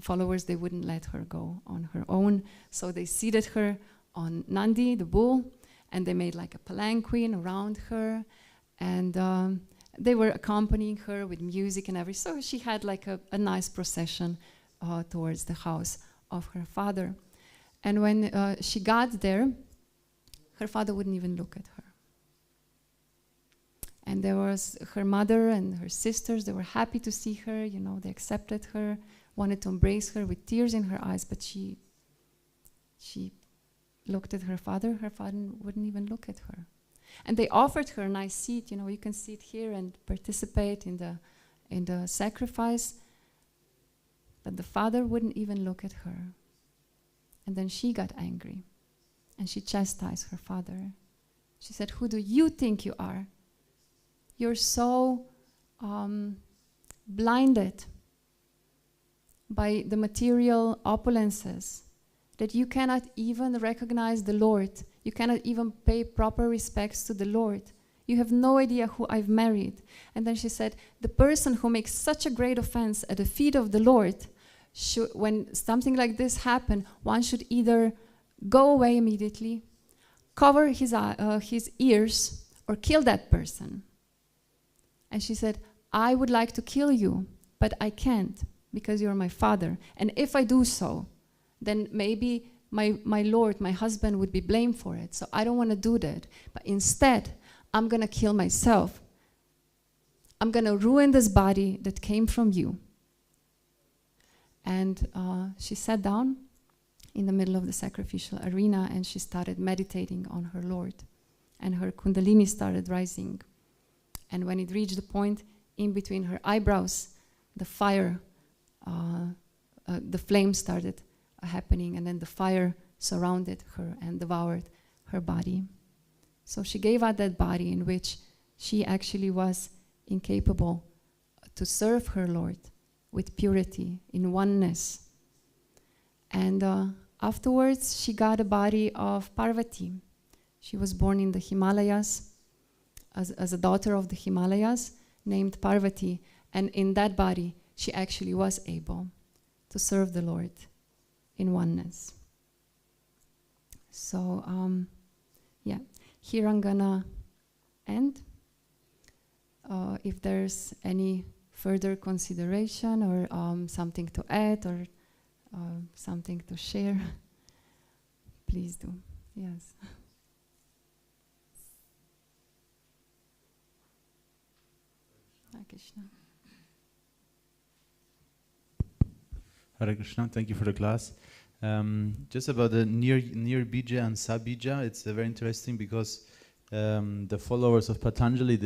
followers, they wouldn't let her go on her own. So they seated her on Nandi, the bull, and they made like a palanquin around her. And they were accompanying her with music and everything. So she had like a nice procession towards the house of her father. And when she got there, her father wouldn't even look at her. And there was her mother and her sisters. They were happy to see her. They accepted her, wanted to embrace her with tears in her eyes. But she looked at her father. Her father wouldn't even look at her. And they offered her a nice seat. You can sit here and participate in the sacrifice. But the father wouldn't even look at her. And then she got angry. And she chastised her father. She said, who do you think you are? You're so blinded by the material opulences that you cannot even recognize the Lord. You cannot even pay proper respects to the Lord. You have no idea who I've married. And then she said, the person who makes such a great offense at the feet of the Lord, when something like this happens, one should either go away immediately, cover his ears, or kill that person. And she said, I would like to kill you, but I can't because you're my father. And if I do so, then maybe my Lord, my husband, would be blamed for it. So I don't want to do that. But instead, I'm going to kill myself. I'm going to ruin this body that came from you. And she sat down in the middle of the sacrificial arena and she started meditating on her Lord. And her kundalini started rising. And when it reached the point in between her eyebrows, the fire, the flame started happening, and then the fire surrounded her and devoured her body. So she gave out that body in which she actually was incapable to serve her Lord with purity, in oneness. And afterwards, she got a body of Parvati. She was born in the Himalayas as a daughter of the Himalayas, named Parvati. And in that body, she actually was able to serve the Lord in oneness. So, here I'm gonna end. If there's any further consideration or something to add or something to share, please do. Yes. Hare Krishna. Hare Krishna, thank you for the class. Just about the near bija and sabija, it's very interesting because the followers of Patanjali,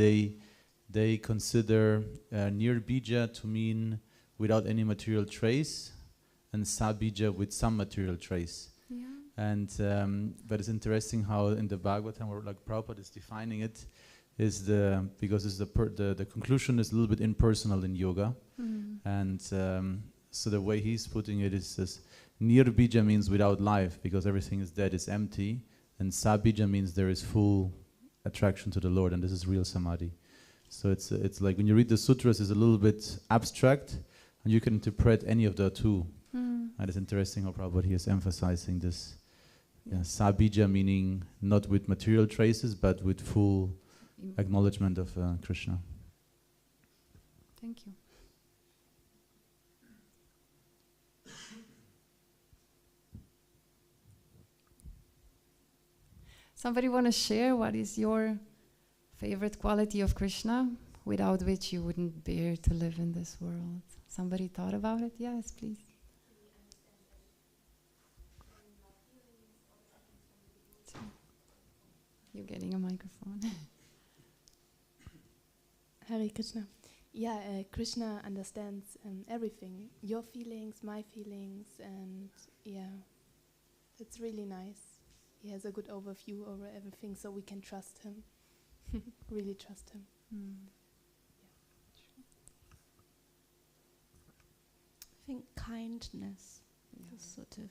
they consider near bija to mean without any material trace, and sabija with some material trace. Yeah. And but it's interesting how in the Bhagavatam, or like Prabhupada is defining it, because the conclusion is a little bit impersonal in yoga, and so the way he's putting it is this: nirbija means without life, because everything is dead, is empty, and sabija means there is full attraction to the Lord, and this is real samadhi. So it's like when you read the sutras, it's a little bit abstract, and you can interpret any of the two. And it's interesting how Prabhupada here is emphasizing this. Yeah, sabija meaning not with material traces, but with full acknowledgement of Krishna. Thank you. Somebody want to share what is your favorite quality of Krishna without which you wouldn't bear to live in this world? Somebody thought about it? Yes, please. You're getting a microphone. Hare Krishna. Yeah, Krishna understands everything. Your feelings, my feelings, and yeah, it's really nice. He has a good overview over everything, so we can trust him. Really trust him. I think kindness is sort of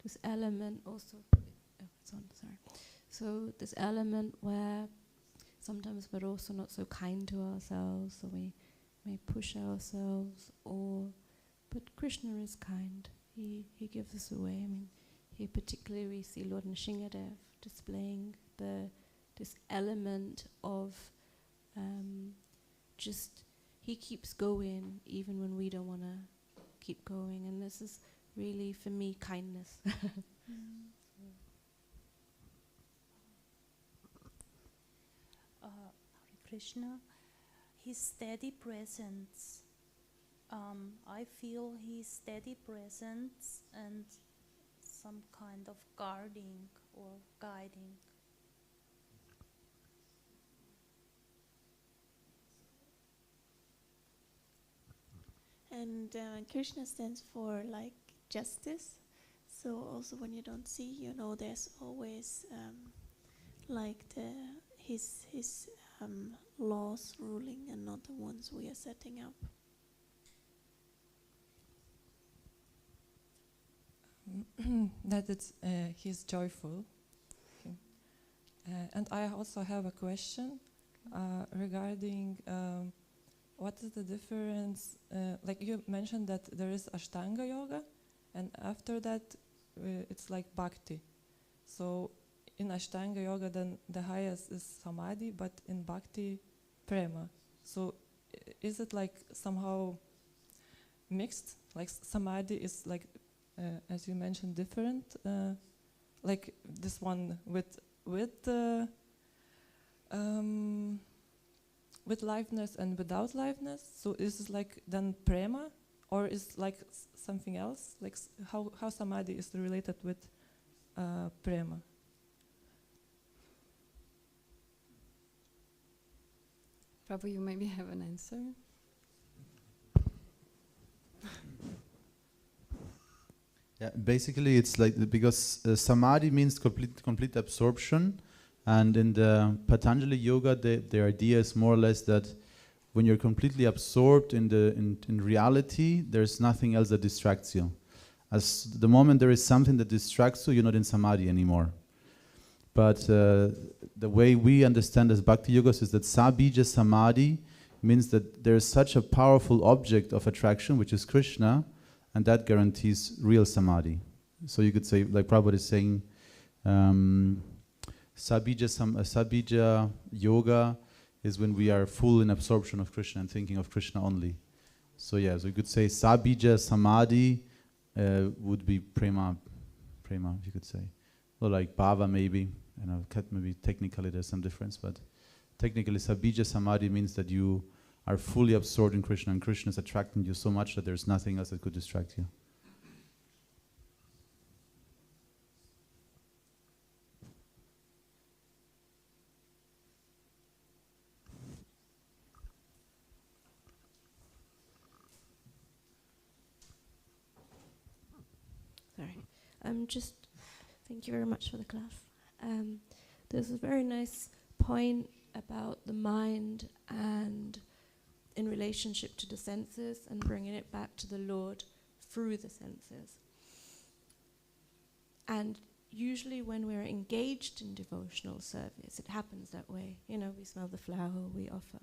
this element also. It's on, sorry. So this element where sometimes we're also not so kind to ourselves, so we may push ourselves, but Krishna is kind. He gives us away. I mean, here particularly we see Lord Nrsingadev displaying this element of just he keeps going even when we don't want to keep going, and this is really for me kindness. Hare Krishna, his steady presence. I feel his steady presence and some kind of guarding or guiding. And Krishna stands for like justice. So also when you don't see, you know, there's always like his laws ruling and not the ones we are setting up. That it's he's joyful. Okay. And I also have a question regarding what is the difference, like you mentioned that there is Ashtanga yoga and after that it's like bhakti. So in Ashtanga yoga then the highest is samadhi, but in bhakti prema. So is it like somehow mixed? Like samadhi is like as you mentioned, different, like this one with liveness and without liveness. So is it like then prema, or is like something else? Like how samadhi is related with prema? Prabhu, you maybe have an answer. Yeah, basically it's like because samadhi means complete absorption, and in the Patanjali yoga the idea is more or less that when you're completely absorbed in reality, there's nothing else that distracts you. As the moment there is something that distracts you, you're not in samadhi anymore. But the way we understand as Bhakti Yogas is that Sabija Samadhi means that there is such a powerful object of attraction, which is Krishna, and that guarantees real samadhi. So you could say, like Prabhupada is saying, Sabija yoga is when we are full in absorption of Krishna and thinking of Krishna only. So yeah, so you could say Sabija samadhi would be prema, you could say. Or like bhava maybe, maybe technically there's some difference, but technically Sabija samadhi means that you are fully absorbed in Krishna, and Krishna is attracting you so much that there's nothing else that could distract you. Sorry. Thank you very much for the class. There's a very nice point about the mind and in relationship to the senses and bringing it back to the Lord through the senses. And usually when we're engaged in devotional service, it happens that way. You know, we smell the flower, we offer.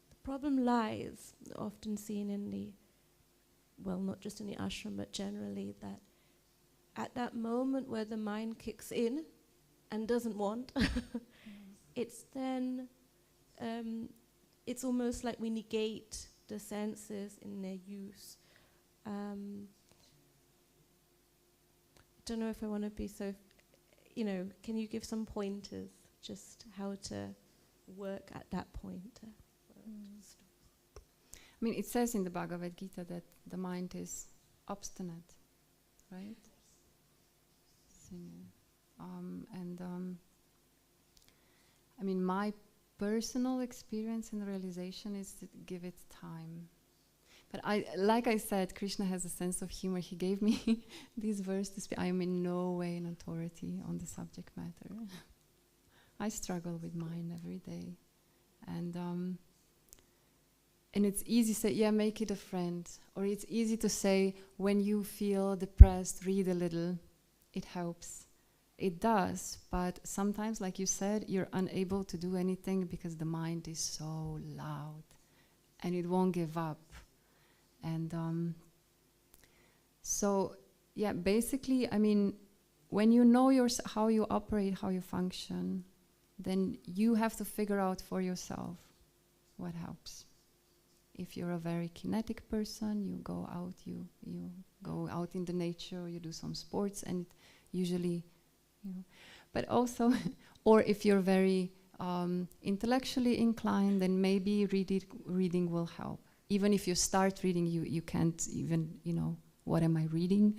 The problem lies, often seen in the, well, not just in the ashram, but generally, that at that moment where the mind kicks in and doesn't want, it's then, it's almost like we negate the senses in their use. Don't know if I want to be so, you know, can you give some pointers just how to work at that point? I mean, it says in the Bhagavad Gita that the mind is obstinate, right? So, I mean, my personal experience and realization is to give it time. But like I said, Krishna has a sense of humor. He gave me these verses to speak. I am in no way an authority on the subject matter. I struggle with mine every day. And it's easy to say, yeah, make it a friend. Or it's easy to say, when you feel depressed, read a little. It helps. It does, but sometimes, like you said, you're unable to do anything because the mind is so loud and it won't give up. And so, yeah, basically, I mean, when you know how you operate, how you function, then you have to figure out for yourself what helps. If you're a very kinetic person, you go out, you go out in the nature, you do some sports, and usually, you know, but also, or if you're very intellectually inclined, then maybe reading will help. Even if you start reading, you can't even, you know, what am I reading?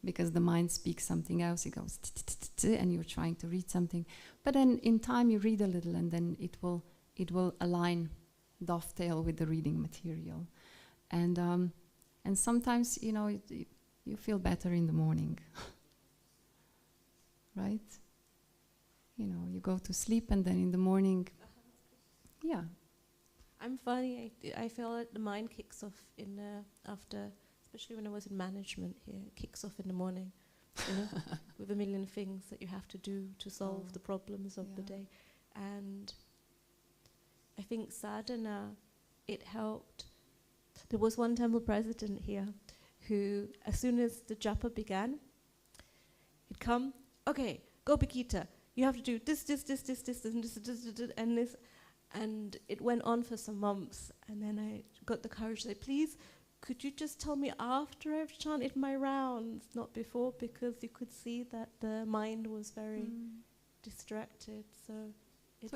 Because the mind speaks something else, it goes and you're trying to read something. But then in time you read a little and then it will align, dovetail with the reading material. And sometimes, you know, you feel better in the morning. Right? You know, you go to sleep and then in the morning, yeah. I'm funny. I feel that the mind kicks off in after, especially when I was in management here. It kicks off in the morning, you know, with a million things that you have to do to solve the problems of the day. And I think sadhana, it helped. There was one temple president here who, as soon as the japa began, he'd come. Okay, go Bhagita. You have to do this, and this. And it went on for some months. And then I got the courage to say, please, could you just tell me after I've chanted my rounds, not before, because you could see that the mind was very distracted. So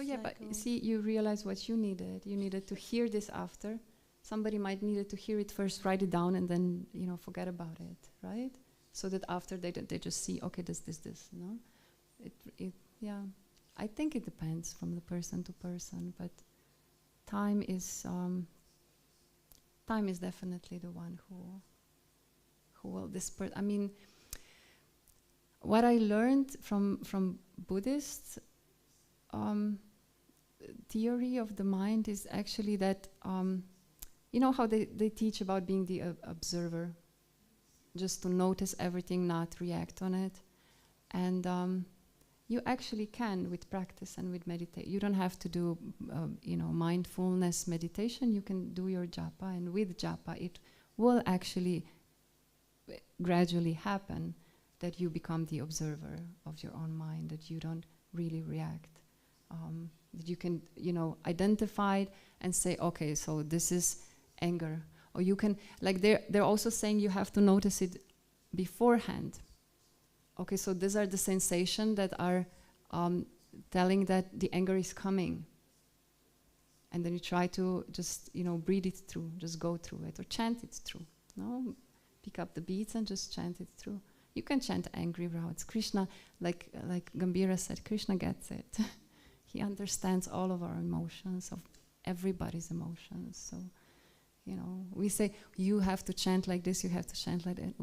yeah, like, but see, you realize what you needed. You needed to hear this after. Somebody might needed to hear it first, write it down, and then, you know, forget about it, right? So that after they just see, okay, this, you know? Yeah. I think it depends from the person to person, but time is definitely the one who will disperse. I mean, what I learned from Buddhist theory of the mind is actually that you know how they teach about being the observer, just to notice everything, not react on it, and you actually can with practice and with meditation. You don't have to do, you know, mindfulness meditation. You can do your japa, and with japa, it will actually gradually happen that you become the observer of your own mind, that you don't really react, that you can, you know, identify it and say, okay, so this is anger, or you can, like they're also saying you have to notice it beforehand. Okay, so these are the sensations that are telling that the anger is coming. And then you try to just, you know, breathe it through, just go through it, or chant it through. No? Pick up the beats and just chant it through. You can chant angry routes. Krishna, like Gambhira said, Krishna gets it. He understands all of our emotions, of everybody's emotions. So, you know, we say, you have to chant like this, you have to chant like that.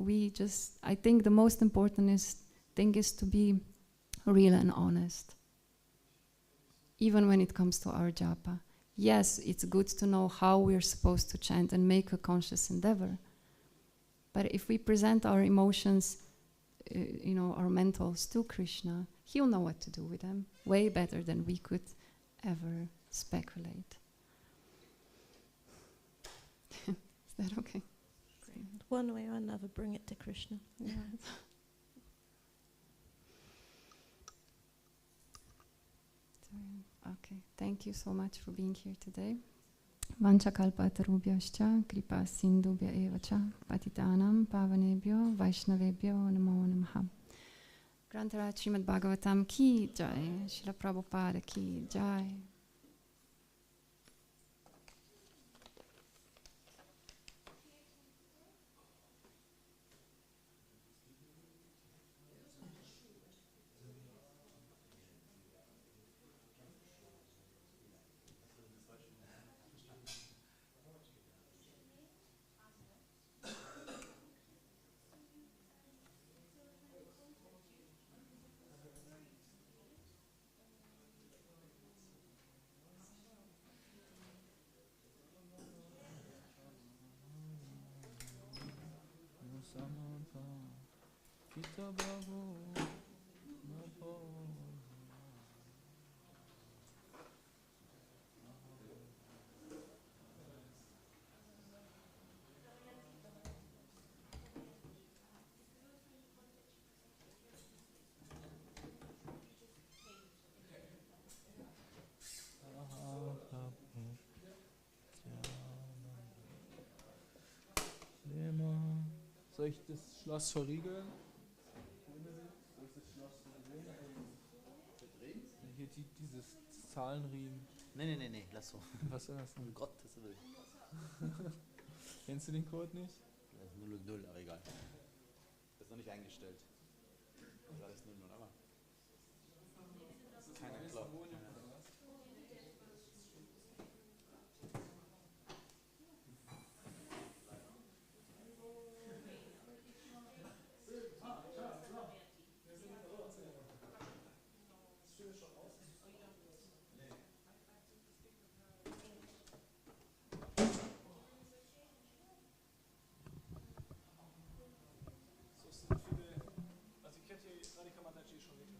I think the most important thing is to be real and honest. Even when it comes to our japa. Yes, it's good to know how we're supposed to chant and make a conscious endeavor. But if we present our emotions, you know, our mentals to Krishna, he'll know what to do with them way better than we could ever speculate. Is that okay? Great. One way or another, bring it to Krishna. Yeah. Okay, thank you so much for being here today. Vanchakalpatarubhyascha kripa sindubhya evacha patitanam pavanebhyo vaishnavebhyo namo namaha. Grantaraj Srimad Bhagavatam ki jai, Srila Prabhupada ki jai. Soll ich das Schloss verriegeln? Soll ich das Schloss verdrehen? Hier dieses Zahlenriemen. Nee, lass so. Was ist das denn? Um Gottes Willen. Kennst du den Code nicht? Das ist 0, aber egal. Das ist noch nicht eingestellt. Das ist alles 0, aber. Keiner glaubt. Also ich hätte Radhika Mataji schon getan.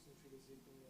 So viele Segnungen.